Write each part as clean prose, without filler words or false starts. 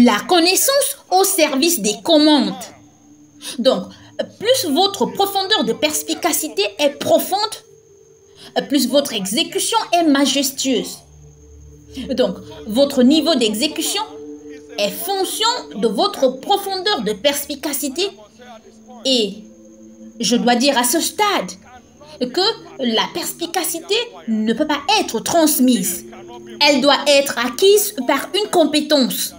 La connaissance au service des commandes. Donc, plus votre profondeur de perspicacité est profonde, plus votre exécution est majestueuse. Donc, votre niveau d'exécution est fonction de votre profondeur de perspicacité. Et je dois dire à ce stade que la perspicacité ne peut pas être transmise. Elle doit être acquise par une compétence.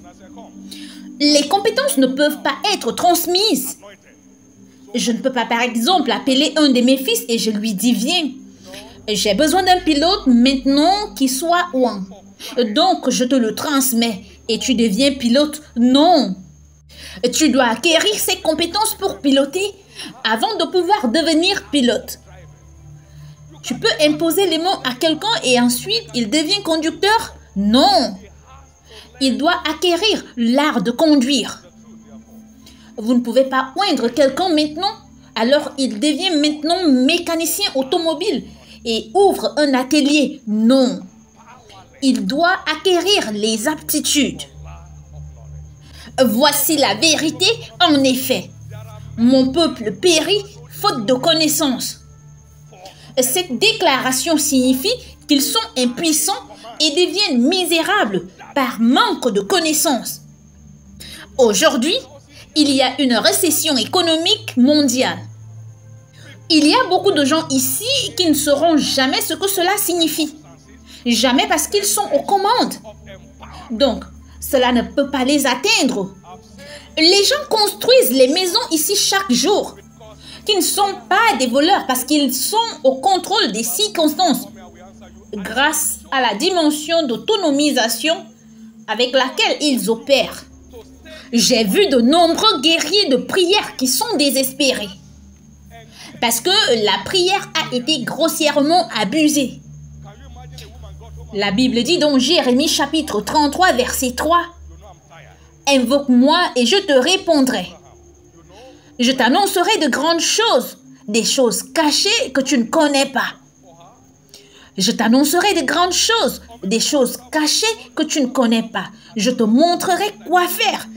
Les compétences ne peuvent pas être transmises. Je ne peux pas, par exemple, appeler un de mes fils et je lui dis, viens, j'ai besoin d'un pilote maintenant qui soit ouin. Donc, je te le transmets et tu deviens pilote. Non. Tu dois acquérir ces compétences pour piloter avant de pouvoir devenir pilote. Tu peux imposer les mots à quelqu'un et ensuite il devient conducteur? Non. Il doit acquérir l'art de conduire. Vous ne pouvez pas oindre quelqu'un maintenant, alors il devient maintenant mécanicien automobile et ouvre un atelier. Non. Il doit acquérir les aptitudes. Voici la vérité, en effet. Mon peuple périt faute de connaissance. Cette déclaration signifie qu'ils sont impuissants et deviennent misérables par manque de connaissances. Aujourd'hui, il y a une récession économique mondiale. Il y a beaucoup de gens ici qui ne sauront jamais ce que cela signifie. Jamais parce qu'ils sont aux commandes. Donc, cela ne peut pas les atteindre. Les gens construisent les maisons ici chaque jour, qui ne sont pas des voleurs parce qu'ils sont au contrôle des circonstances, grâce à la dimension d'autonomisation avec laquelle ils opèrent. J'ai vu de nombreux guerriers de prière qui sont désespérés, parce que la prière a été grossièrement abusée. La Bible dit dans Jérémie chapitre 33 verset 3, « Invoque-moi et je te répondrai. Je t'annoncerai de grandes choses, des choses cachées que tu ne connais pas. Je t'annoncerai de grandes choses, des choses cachées que tu ne connais pas. Je te montrerai quoi faire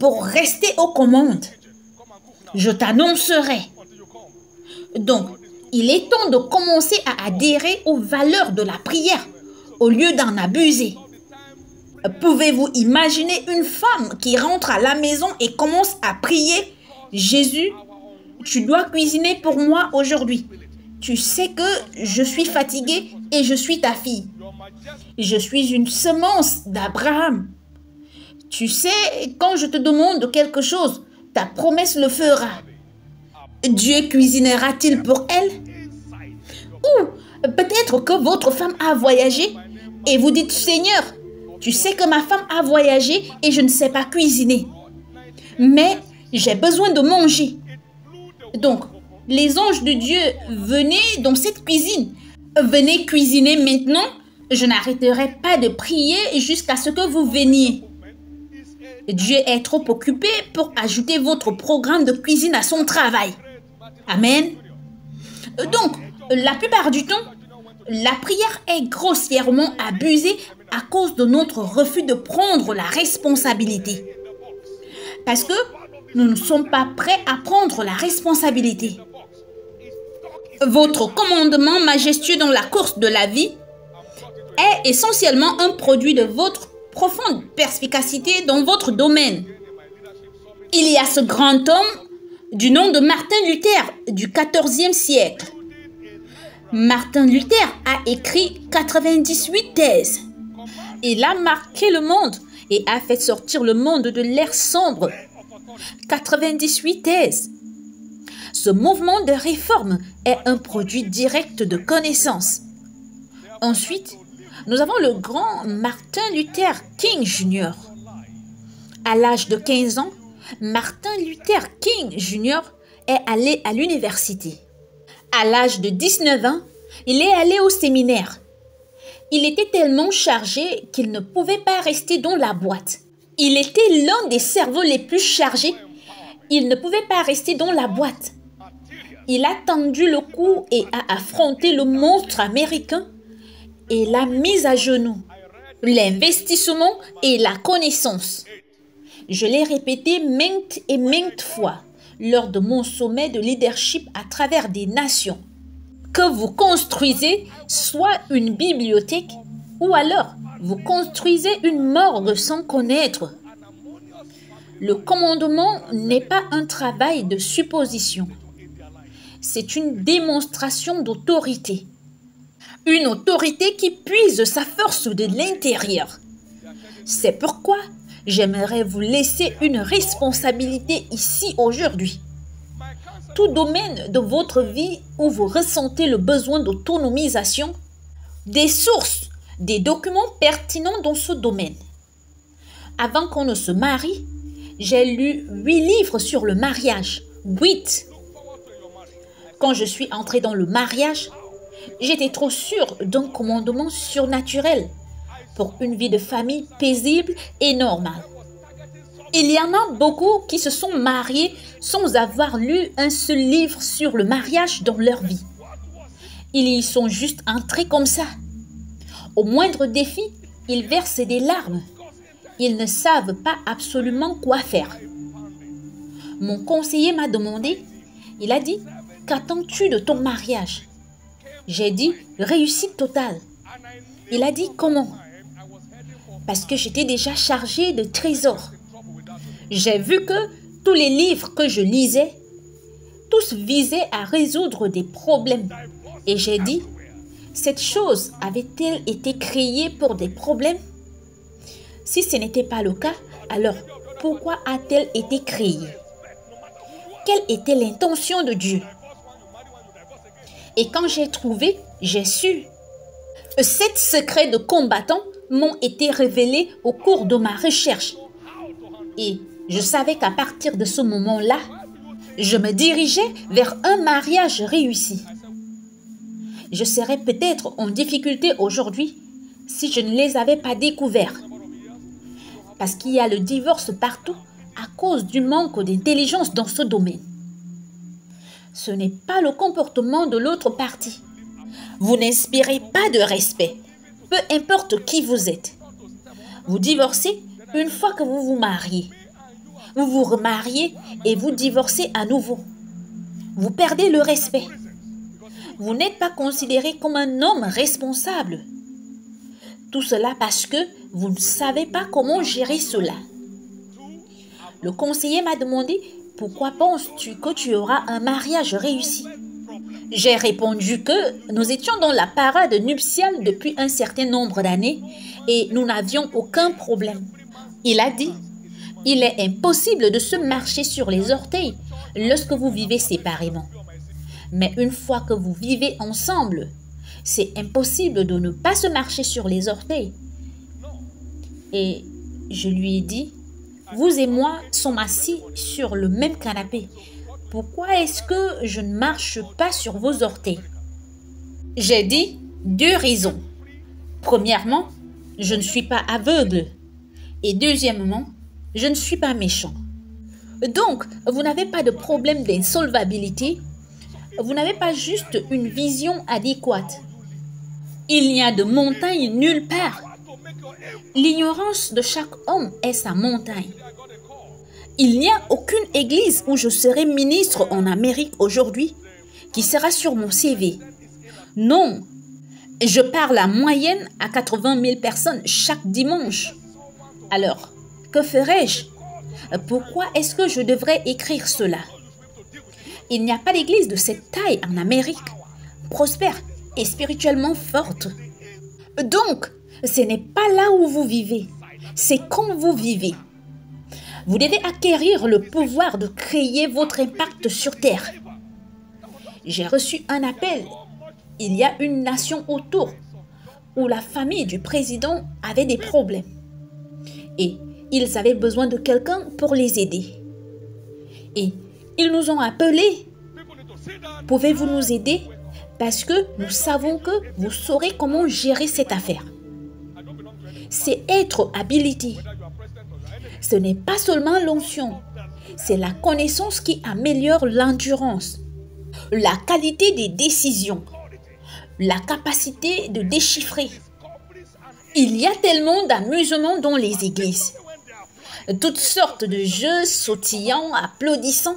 pour rester aux commandes. Je t'annoncerai. » Donc, il est temps de commencer à adhérer aux valeurs de la prière au lieu d'en abuser. Pouvez-vous imaginer une femme qui rentre à la maison et commence à prier? Jésus, tu dois cuisiner pour moi aujourd'hui. Tu sais que je suis fatiguée et je suis ta fille. Je suis une semence d'Abraham. Tu sais, quand je te demande quelque chose, ta promesse le fera. Dieu cuisinera-t-il pour elle? Ou peut-être que votre femme a voyagé et vous dites, Seigneur, tu sais que ma femme a voyagé et je ne sais pas cuisiner. Mais j'ai besoin de manger. Donc, les anges de Dieu, venez dans cette cuisine. Venez cuisiner maintenant. Je n'arrêterai pas de prier jusqu'à ce que vous veniez. Dieu est trop occupé pour ajouter votre programme de cuisine à son travail. Amen. Donc, la plupart du temps, la prière est grossièrement abusée à cause de notre refus de prendre la responsabilité. Parce que nous ne sommes pas prêts à prendre la responsabilité. Votre commandement majestueux dans la course de la vie est essentiellement un produit de votre profonde perspicacité dans votre domaine. Il y a ce grand homme du nom de Martin Luther du XIVe siècle. Martin Luther a écrit 98 thèses. Il a marqué le monde et a fait sortir le monde de l'ère sombre. 98 thèses. Ce mouvement de réforme est un produit direct de connaissance. Ensuite, nous avons le grand Martin Luther King Jr. À l'âge de 15 ans, Martin Luther King Jr. est allé à l'université. À l'âge de 19 ans, il est allé au séminaire. Il était tellement chargé qu'il ne pouvait pas rester dans la boîte. Il était l'un des cerveaux les plus chargés. Il ne pouvait pas rester dans la boîte. Il a tendu le cou et a affronté le monstre américain et l'a mis à genoux. L'investissement et la connaissance. Je l'ai répété maintes et maintes fois lors de mon sommet de leadership à travers des nations. Que vous construisez soit une bibliothèque ou alors vous construisez une morgue sans connaître. Le commandement n'est pas un travail de supposition. C'est une démonstration d'autorité. Une autorité qui puise sa force de l'intérieur. C'est pourquoi j'aimerais vous laisser une responsabilité ici aujourd'hui. Tout domaine de votre vie où vous ressentez le besoin d'autonomisation, des sources, des documents pertinents dans ce domaine. Avant qu'on ne se marie, j'ai lu 8 livres sur le mariage. 8. Quand je suis entrée dans le mariage, j'étais trop sûre d'un commandement surnaturel pour une vie de famille paisible et normale. Il y en a beaucoup qui se sont mariés sans avoir lu un seul livre sur le mariage dans leur vie. Ils y sont juste entrés comme ça. Au moindre défi, ils versent des larmes. Ils ne savent pas absolument quoi faire. Mon conseiller m'a demandé, il a dit, qu'attends-tu de ton mariage? J'ai dit, réussite totale. Il a dit, comment? Parce que j'étais déjà chargée de trésors. J'ai vu que tous les livres que je lisais, tous visaient à résoudre des problèmes. Et j'ai dit, cette chose avait-elle été créée pour des problèmes? Si ce n'était pas le cas, alors pourquoi a-t-elle été créée? Quelle était l'intention de Dieu? Et quand j'ai trouvé, j'ai su. 7 secrets de combattants m'ont été révélés au cours de ma recherche. Et je savais qu'à partir de ce moment-là, je me dirigeais vers un mariage réussi. Je serais peut-être en difficulté aujourd'hui si je ne les avais pas découverts. Parce qu'il y a le divorce partout à cause du manque d'intelligence dans ce domaine. Ce n'est pas le comportement de l'autre partie. Vous n'inspirez pas de respect, peu importe qui vous êtes. Vous divorcez une fois que vous vous mariez. Vous vous remariez et vous divorcez à nouveau. Vous perdez le respect. Vous n'êtes pas considéré comme un homme responsable. Tout cela parce que vous ne savez pas comment gérer cela. Le conseiller m'a demandé, pourquoi penses-tu que tu auras un mariage réussi? J'ai répondu que nous étions dans la parade nuptiale depuis un certain nombre d'années et nous n'avions aucun problème. Il a dit, il est impossible de se marcher sur les orteils lorsque vous vivez séparément. Mais une fois que vous vivez ensemble, c'est impossible de ne pas se marcher sur les orteils. Et je lui ai dit, vous et moi sommes assis sur le même canapé. Pourquoi est-ce que je ne marche pas sur vos orteils? J'ai dit 2 raisons. Premièrement, je ne suis pas aveugle. Et deuxièmement, je ne suis pas méchant. Donc, vous n'avez pas de problème d'insolvabilité. Vous n'avez pas juste une vision adéquate. Il n'y a de montagne nulle part. L'ignorance de chaque homme est sa montagne. Il n'y a aucune église où je serai ministre en Amérique aujourd'hui qui sera sur mon CV. Non, je parle en moyenne à 80 000 personnes chaque dimanche. Alors, que ferais-je? Pourquoi est-ce que je devrais écrire cela? Il n'y a pas d'église de cette taille en Amérique, prospère et spirituellement forte. Donc, ce n'est pas là où vous vivez, c'est quand vous vivez. Vous devez acquérir le pouvoir de créer votre impact sur Terre. J'ai reçu un appel. Il y a une nation autour où la famille du président avait des problèmes. Et ils avaient besoin de quelqu'un pour les aider. Et ils nous ont appelés. Pouvez-vous nous aider? Parce que nous savons que vous saurez comment gérer cette affaire. C'est être habilité. Ce n'est pas seulement l'onction, c'est la connaissance qui améliore l'endurance, la qualité des décisions, la capacité de déchiffrer. Il y a tellement d'amusement dans les églises. toutes sortes de jeux sautillants, applaudissants.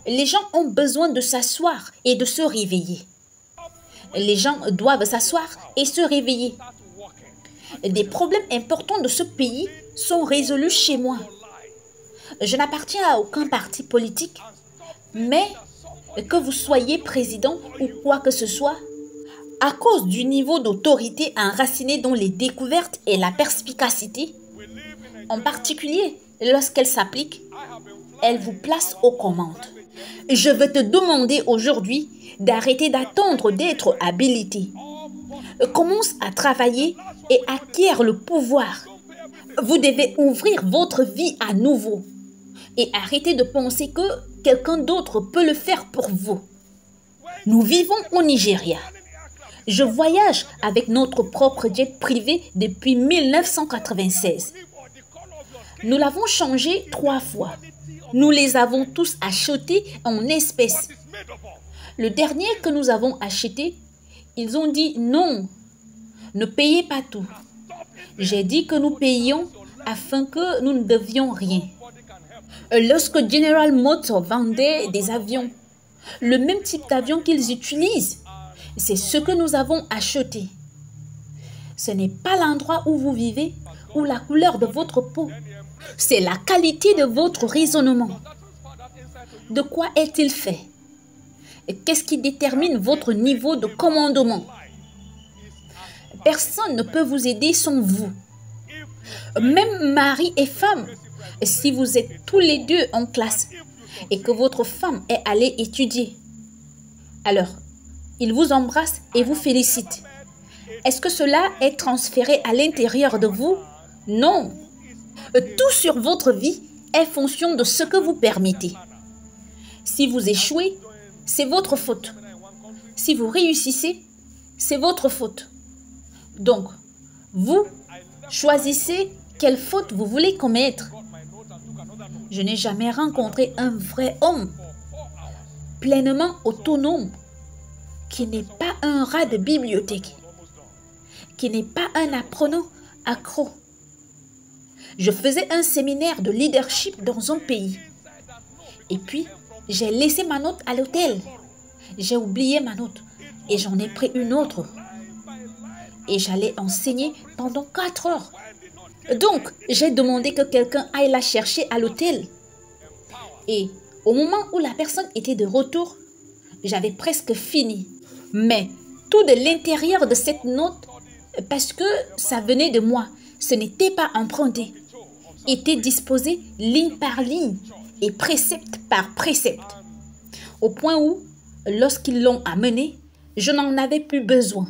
Les gens ont besoin de s'asseoir et de se réveiller. Les gens doivent s'asseoir et se réveiller. Des problèmes importants de ce pays sont résolus chez moi. Je n'appartiens à aucun parti politique, mais que vous soyez président ou quoi que ce soit, à cause du niveau d'autorité enraciné dans les découvertes et la perspicacité, en particulier lorsqu'elle s'applique, elle vous place aux commandes. Je veux te demander aujourd'hui d'arrêter d'attendre d'être habilité. Commence à travailler et acquiert le pouvoir. Vous devez ouvrir votre vie à nouveau et arrêter de penser que quelqu'un d'autre peut le faire pour vous. Nous vivons au Nigeria. Je voyage avec notre propre jet privé depuis 1996. Nous l'avons changé 3 fois. Nous les avons tous achetés en espèces. Le dernier que nous avons acheté, ils ont dit non, ne payez pas tout. J'ai dit que nous payions afin que nous ne devions rien. Lorsque General Motors vendait des avions, le même type d'avion qu'ils utilisent, c'est ce que nous avons acheté. Ce n'est pas l'endroit où vous vivez ou la couleur de votre peau. C'est la qualité de votre raisonnement. De quoi est-il fait? Qu'est-ce qui détermine votre niveau de commandement? Personne ne peut vous aider sans vous. Même mari et femme, si vous êtes tous les deux en classe et que votre femme est allée étudier, alors il vous embrasse et vous félicite. Est-ce que cela est transféré à l'intérieur de vous? Non. Tout sur votre vie est fonction de ce que vous permettez. Si vous échouez, c'est votre faute. Si vous réussissez, c'est votre faute. Donc, vous choisissez quelle faute vous voulez commettre. Je n'ai jamais rencontré un vrai homme pleinement autonome qui n'est pas un rat de bibliothèque, qui n'est pas un apprenant accro. Je faisais un séminaire de leadership dans un pays. Et puis, j'ai laissé ma note à l'hôtel. J'ai oublié ma note et j'en ai pris une autre. Et j'allais enseigner pendant 4 heures. Donc, j'ai demandé que quelqu'un aille la chercher à l'hôtel. Et au moment où la personne était de retour, j'avais presque fini. Mais tout de l'intérieur de cette note, parce que ça venait de moi, ce n'était pas emprunté, était disposé ligne par ligne et précepte par précepte. Au point où, lorsqu'ils l'ont amené, je n'en avais plus besoin.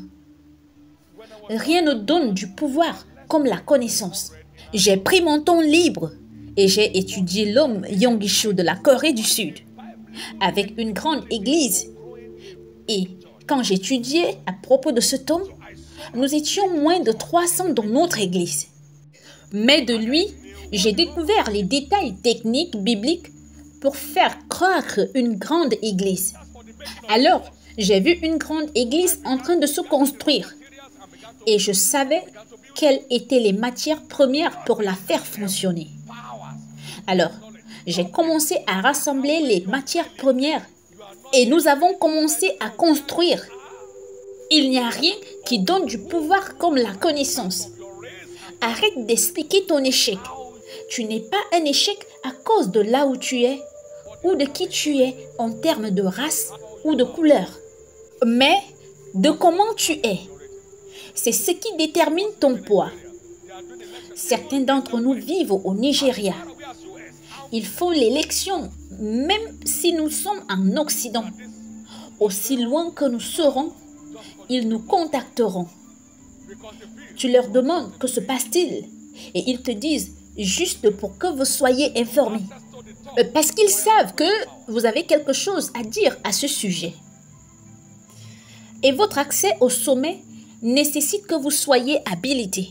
Rien ne donne du pouvoir comme la connaissance. J'ai pris mon temps libre et j'ai étudié l'homme Yonggi de la Corée du Sud avec une grande église. Et quand j'étudiais à propos de cet homme, nous étions moins de 300 dans notre église. Mais de lui, j'ai découvert les détails techniques bibliques pour faire croître une grande église. Alors, j'ai vu une grande église en train de se construire. Et je savais quelles étaient les matières premières pour la faire fonctionner. Alors, j'ai commencé à rassembler les matières premières et nous avons commencé à construire. Il n'y a rien qui donne du pouvoir comme la connaissance. Arrête d'expliquer ton échec. Tu n'es pas un échec à cause de là où tu es ou de qui tu es en termes de race ou de couleur, mais de comment tu es. C'est ce qui détermine ton poids. Certains d'entre nous vivent au Nigeria. Ils font l'élection, même si nous sommes en Occident. Aussi loin que nous serons, ils nous contacteront. Tu leur demandes que se passe-t-il et ils te disent juste pour que vous soyez informés. Parce qu'ils savent que vous avez quelque chose à dire à ce sujet. Et votre accès au sommet nécessite que vous soyez habilité.